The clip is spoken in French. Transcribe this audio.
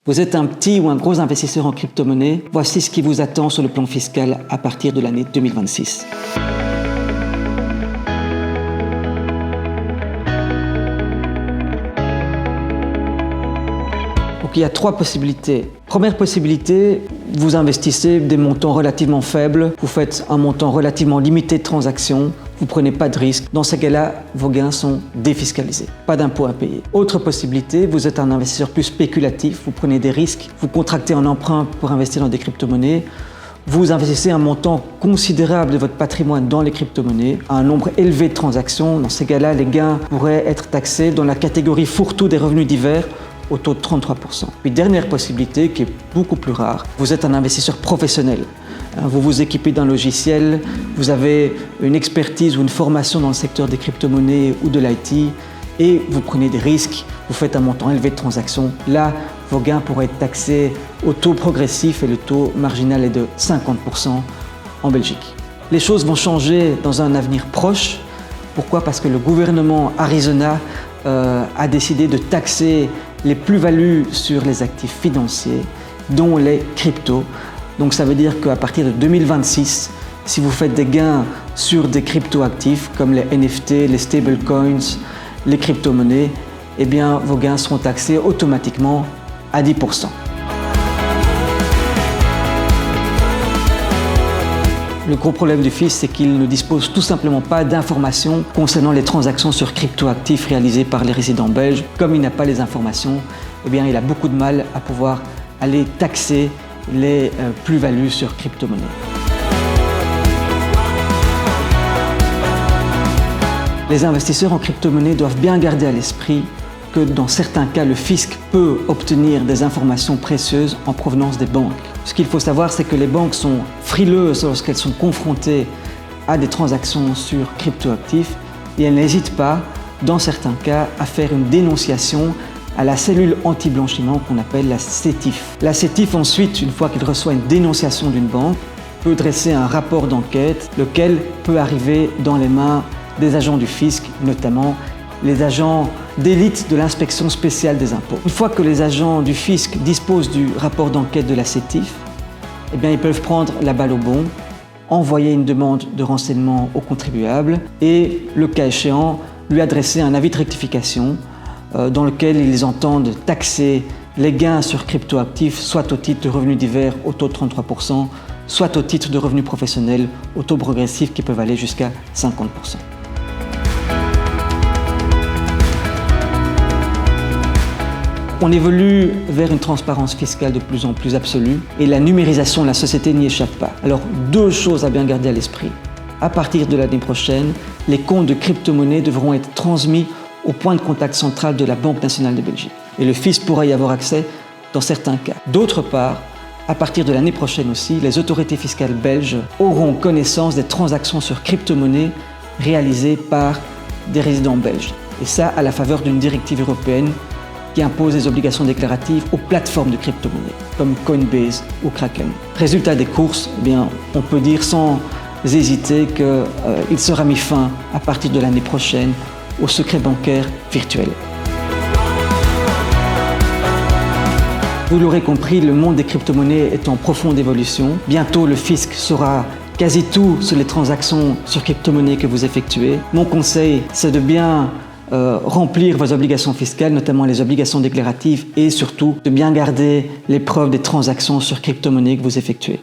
Vous êtes un petit ou un gros investisseur en crypto-monnaie, voici ce qui vous attend sur le plan fiscal à partir de l'année 2026. Donc il y a 3 possibilités. Première possibilité, vous investissez des montants relativement faibles, vous faites un montant relativement limité de transactions, vous ne prenez pas de risque. Dans ces cas-là, vos gains sont défiscalisés, pas d'impôts à payer. Autre possibilité, vous êtes un investisseur plus spéculatif, vous prenez des risques, vous contractez un emprunt pour investir dans des crypto-monnaies, vous investissez un montant considérable de votre patrimoine dans les crypto-monnaies, un nombre élevé de transactions. Dans ces cas-là, les gains pourraient être taxés dans la catégorie fourre-tout des revenus divers, au taux de 33%. Puis dernière possibilité, qui est beaucoup plus rare, vous êtes un investisseur professionnel. Vous vous équipez d'un logiciel, vous avez une expertise ou une formation dans le secteur des crypto-monnaies ou de l'IT et vous prenez des risques, vous faites un montant élevé de transactions. Là, vos gains pourraient être taxés au taux progressif et le taux marginal est de 50% en Belgique. Les choses vont changer dans un avenir proche. Pourquoi ? Parce que le gouvernement Arizona a décidé de taxer les plus-values sur les actifs financiers, dont les cryptos. Donc ça veut dire qu'à partir de 2026, si vous faites des gains sur des crypto-actifs comme les NFT, les stablecoins, les crypto-monnaies, eh bien vos gains seront taxés automatiquement à 10%. Le gros problème du fisc, c'est qu'il ne dispose tout simplement pas d'informations concernant les transactions sur crypto-actifs réalisées par les résidents belges. Comme il n'a pas les informations, eh bien, il a beaucoup de mal à pouvoir aller taxer les plus-values sur crypto-monnaies. Les investisseurs en crypto-monnaies doivent bien garder à l'esprit que dans certains cas, le fisc peut obtenir des informations précieuses en provenance des banques. Ce qu'il faut savoir, c'est que les banques sont frileuses lorsqu'elles sont confrontées à des transactions sur crypto-actifs et elles n'hésitent pas, dans certains cas, à faire une dénonciation à la cellule anti-blanchiment qu'on appelle la CETIF. La CETIF, ensuite, une fois qu'il reçoit une dénonciation d'une banque, peut dresser un rapport d'enquête, lequel peut arriver dans les mains des agents du fisc, notamment les agents d'élite de l'inspection spéciale des impôts. Une fois que les agents du fisc disposent du rapport d'enquête de la CETIF, eh bien, ils peuvent prendre la balle au bond, envoyer une demande de renseignement au contribuable et, le cas échéant, lui adresser un avis de rectification dans lequel ils entendent taxer les gains sur crypto-actifs, soit au titre de revenus divers au taux de 33%, soit au titre de revenus professionnels au taux progressif qui peuvent aller jusqu'à 50%. On évolue vers une transparence fiscale de plus en plus absolue et la numérisation de la société n'y échappe pas. Alors, 2 choses à bien garder à l'esprit. À partir de l'année prochaine, les comptes de crypto-monnaies devront être transmis au point de contact central de la Banque nationale de Belgique. Et le fisc pourra y avoir accès dans certains cas. D'autre part, à partir de l'année prochaine aussi, les autorités fiscales belges auront connaissance des transactions sur crypto-monnaies réalisées par des résidents belges. Et ça, à la faveur d'une directive européenne qui impose des obligations déclaratives aux plateformes de crypto-monnaies, comme Coinbase ou Kraken. Résultat des courses, eh bien, on peut dire sans hésiter qu'il sera mis fin, à partir de l'année prochaine, au secret bancaire virtuel. Vous l'aurez compris, le monde des crypto-monnaies est en profonde évolution. Bientôt, le fisc saura quasi tout sur les transactions sur crypto-monnaies que vous effectuez. Mon conseil, c'est de bien remplir vos obligations fiscales, notamment les obligations déclaratives et surtout de bien garder les preuves des transactions sur crypto-monnaies que vous effectuez.